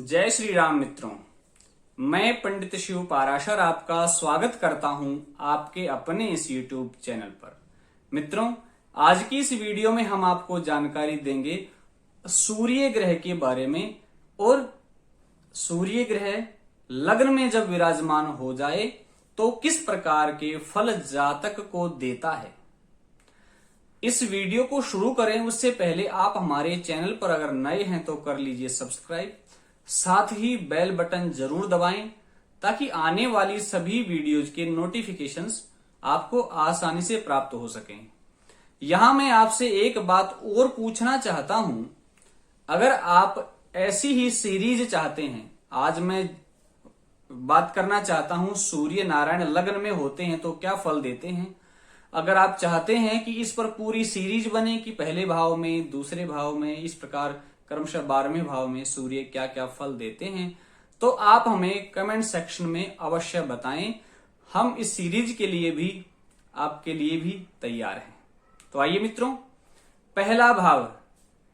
जय श्री राम मित्रों, मैं पंडित शिव पाराशर आपका स्वागत करता हूं आपके अपने इस YouTube चैनल पर। मित्रों, आज की इस वीडियो में हम आपको जानकारी देंगे सूर्य ग्रह के बारे में और सूर्य ग्रह लग्न में जब विराजमान हो जाए तो किस प्रकार के फल जातक को देता है। इस वीडियो को शुरू करें उससे पहले आप हमारे चैनल पर अगर नए हैं तो कर लीजिए सब्सक्राइब, साथ ही बेल बटन जरूर दबाएं ताकि आने वाली सभी वीडियोज के नोटिफिकेशंस आपको आसानी से प्राप्त हो सकें। यहां मैं आपसे एक बात और पूछना चाहता हूं, अगर आप ऐसी ही सीरीज चाहते हैं, आज मैं बात करना चाहता हूं सूर्य नारायण लग्न में होते हैं तो क्या फल देते हैं। अगर आप चाहते हैं कि इस पर पूरी सीरीज बने कि पहले भाव में, दूसरे भाव में, इस प्रकार क्रमशः 12वें भाव में सूर्य क्या क्या फल देते हैं, तो आप हमें कमेंट सेक्शन में अवश्य बताएं। हम इस सीरीज के लिए भी आपके लिए भी तैयार हैं। तो आइए मित्रों, पहला भाव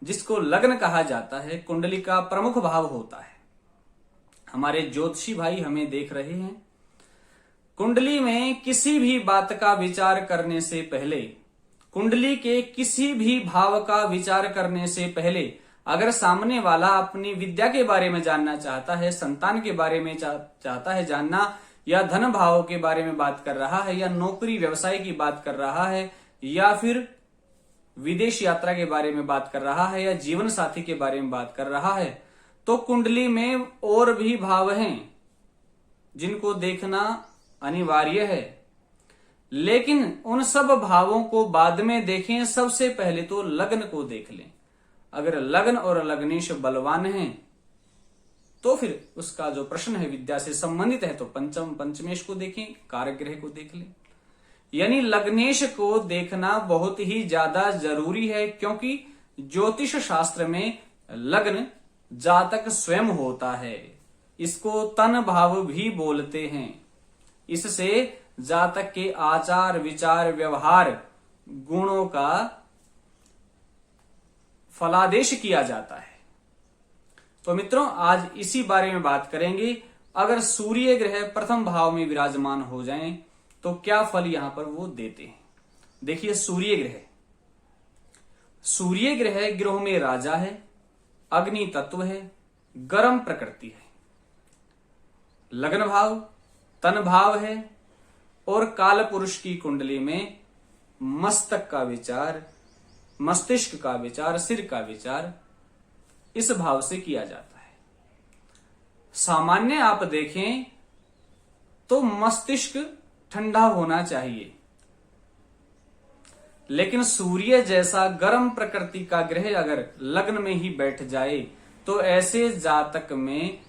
जिसको लग्न कहा जाता है, कुंडली का प्रमुख भाव होता है। हमारे ज्योतिषी भाई हमें देख रहे हैं, कुंडली में किसी भी बात का विचार करने से पहले, कुंडली के किसी भी भाव का विचार करने से पहले अगर सामने वाला अपनी विद्या के बारे में जानना चाहता है, संतान के बारे में चाहता है जानना, या धन भाव के बारे में बात कर रहा है, या नौकरी व्यवसाय की बात कर रहा है, या फिर विदेश यात्रा के बारे में बात कर रहा है, या जीवन साथी के बारे में बात कर रहा है, तो कुंडली में और भी भाव हैं जिनको देखना अनिवार्य है। लेकिन उन सब भावों को बाद में देखें, सबसे पहले तो लग्न को देख लें। अगर लग्न और लग्नेश बलवान हैं तो फिर उसका जो प्रश्न है विद्या से संबंधित है तो पंचमेश को देखें, कारक ग्रह को देख लें। यानी लग्नेश को देखना बहुत ही ज्यादा जरूरी है, क्योंकि ज्योतिष शास्त्र में लग्न जातक स्वयं होता है। इसको तन भाव भी बोलते हैं। इससे जातक के आचार विचार व्यवहार गुणों का फलादेश किया जाता है। तो मित्रों, आज इसी बारे में बात करेंगे। अगर सूर्य ग्रह प्रथम भाव में विराजमान हो जाएं तो क्या फल यहां पर वो देते हैं। देखिए, सूर्य ग्रह ग्रहों में राजा है, अग्नि तत्व है, गर्म प्रकृति है, लग्न भाव तन भाव है, और काल पुरुष की कुंडली में मस्तक का विचार, मस्तिष्क का विचार, सिर का विचार इस भाव से किया जाता है। सामान्य आप देखें तो मस्तिष्क ठंडा होना चाहिए, लेकिन सूर्य जैसा गर्म प्रकृति का ग्रह अगर लग्न में ही बैठ जाए तो ऐसे जातक में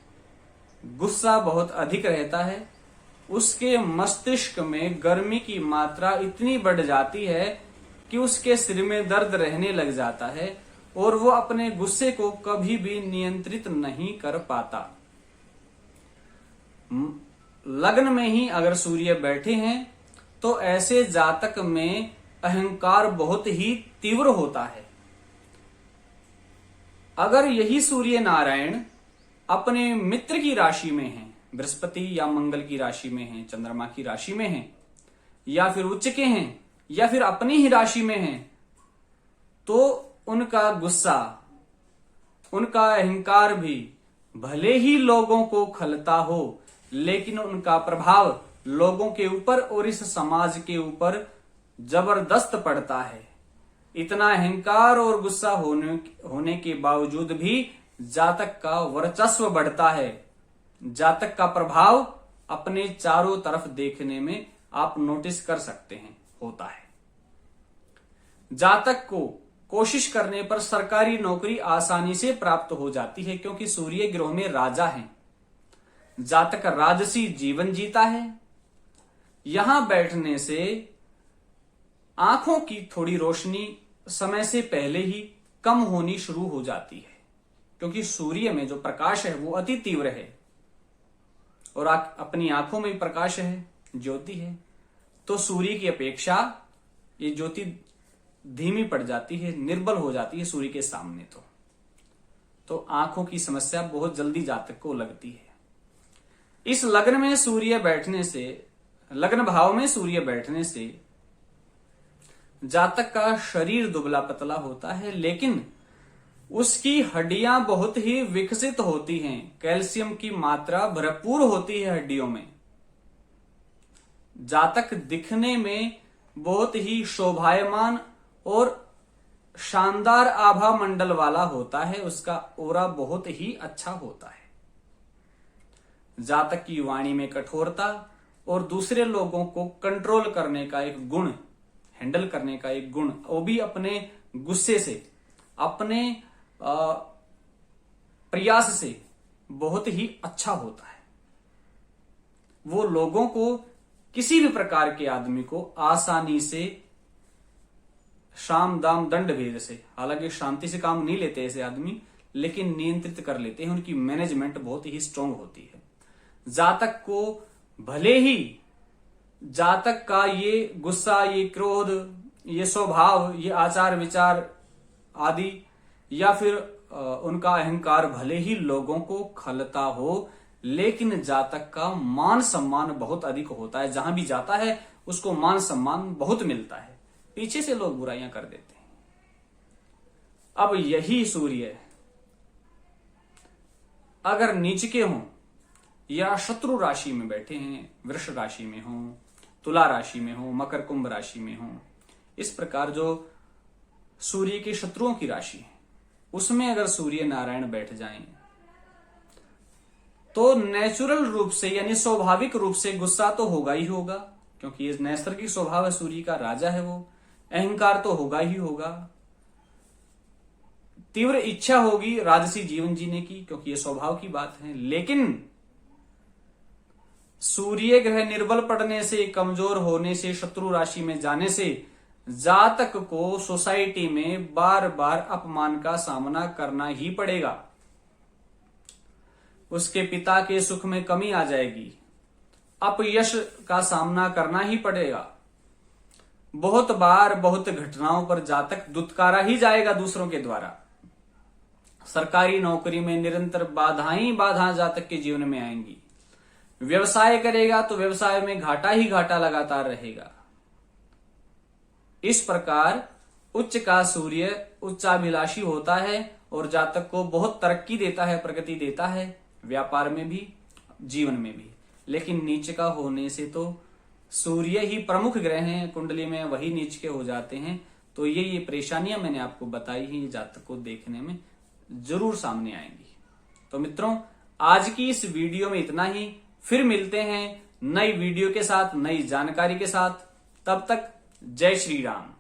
गुस्सा बहुत अधिक रहता है। उसके मस्तिष्क में गर्मी की मात्रा इतनी बढ़ जाती है कि उसके सिर में दर्द रहने लग जाता है और वो अपने गुस्से को कभी भी नियंत्रित नहीं कर पाता। लग्न में ही अगर सूर्य बैठे हैं तो ऐसे जातक में अहंकार बहुत ही तीव्र होता है। अगर यही सूर्य नारायण अपने मित्र की राशि में है, बृहस्पति या मंगल की राशि में है, चंद्रमा की राशि में है, या फिर उच्च के हैं, या फिर अपनी ही राशि में है, तो उनका गुस्सा, उनका अहंकार भी भले ही लोगों को खलता हो, लेकिन उनका प्रभाव लोगों के ऊपर और इस समाज के ऊपर जबरदस्त पड़ता है। इतना अहंकार और गुस्सा होने के बावजूद भी जातक का वर्चस्व बढ़ता है। जातक का प्रभाव अपने चारों तरफ देखने में आप नोटिस कर सकते हैं, होता है। जातक को कोशिश करने पर सरकारी नौकरी आसानी से प्राप्त हो जाती है, क्योंकि सूर्य ग्रह में राजा है। जातक राजसी जीवन जीता है। यहां बैठने से आंखों की थोड़ी रोशनी समय से पहले ही कम होनी शुरू हो जाती है, क्योंकि सूर्य में जो प्रकाश है वो अति तीव्र है और अपनी आंखों में भी प्रकाश है, ज्योति है। तो सूर्य की अपेक्षा ये ज्योति धीमी पड़ जाती है, निर्बल हो जाती है सूर्य के सामने। तो आंखों की समस्या बहुत जल्दी जातक को लगती है। इस लग्न में सूर्य बैठने से, लग्न भाव में सूर्य बैठने से जातक का शरीर दुबला पतला होता है, लेकिन उसकी हड्डियां बहुत ही विकसित होती हैं। कैल्शियम की मात्रा भरपूर होती है हड्डियों में। जातक दिखने में बहुत ही शोभायमान और शानदार आभा मंडल वाला होता है। उसका ओरा बहुत ही अच्छा होता है। जातक की वाणी में कठोरता और दूसरे लोगों को कंट्रोल करने का एक गुण, हैंडल करने का एक गुण, वो भी अपने गुस्से से, अपने प्रयास से बहुत ही अच्छा होता है। वो लोगों को, किसी भी प्रकार के आदमी को आसानी से शाम दाम दंड भेद से, हालांकि शांति से काम नहीं लेते ऐसे आदमी, लेकिन नियंत्रित कर लेते हैं। उनकी मैनेजमेंट बहुत ही स्ट्रांग होती है। जातक को भले ही जातक का ये गुस्सा, ये क्रोध, ये स्वभाव, ये आचार विचार आदि, या फिर उनका अहंकार भले ही लोगों को खलता हो, लेकिन जातक का मान सम्मान बहुत अधिक होता है। जहां भी जाता है उसको मान सम्मान बहुत मिलता है। पीछे से लोग बुराइयां कर देते हैं। अब यही सूर्य अगर नीच के हों या शत्रु राशि में बैठे हैं, वृष राशि में हो, तुला राशि में हो, मकर कुंभ राशि में हो, इस प्रकार जो सूर्य के शत्रुओं की राशि है उसमें अगर सूर्य नारायण बैठ जाएं तो नेचुरल रूप से, यानी स्वाभाविक रूप से गुस्सा तो होगा ही होगा, क्योंकि ये नैसर्गिक स्वभाव है, सूर्य का राजा है वो। अहंकार तो होगा ही होगा। तीव्र इच्छा होगी राजसी जीवन जीने की, क्योंकि ये स्वभाव की बात है। लेकिन सूर्य ग्रह निर्बल पड़ने से, कमजोर होने से, शत्रु राशि में जाने से जातक को सोसाइटी में बार बार अपमान का सामना करना ही पड़ेगा। उसके पिता के सुख में कमी आ जाएगी, अपयश का सामना करना ही पड़ेगा। बहुत बार, बहुत घटनाओं पर जातक दुत्कारा ही जाएगा दूसरों के द्वारा। सरकारी नौकरी में निरंतर बाधाएं बाधा जातक के जीवन में आएंगी। व्यवसाय करेगा तो व्यवसाय में घाटा ही घाटा लगातार रहेगा। इस प्रकार उच्च का सूर्य उच्चाभिलाषी होता है और जातक को बहुत तरक्की देता है, प्रगति देता है, व्यापार में भी, जीवन में भी। लेकिन नीच का होने से तो सूर्य ही प्रमुख ग्रह हैं कुंडली में, वही नीच के हो जाते हैं। तो ये परेशानियां मैंने आपको बताई हैं, ये जातक को देखने में जरूर सामने आएंगी। तो मित्रों, आज की इस वीडियो में इतना ही। फिर मिलते हैं नई वीडियो के साथ, नई जानकारी के साथ। तब तक जय श्री राम।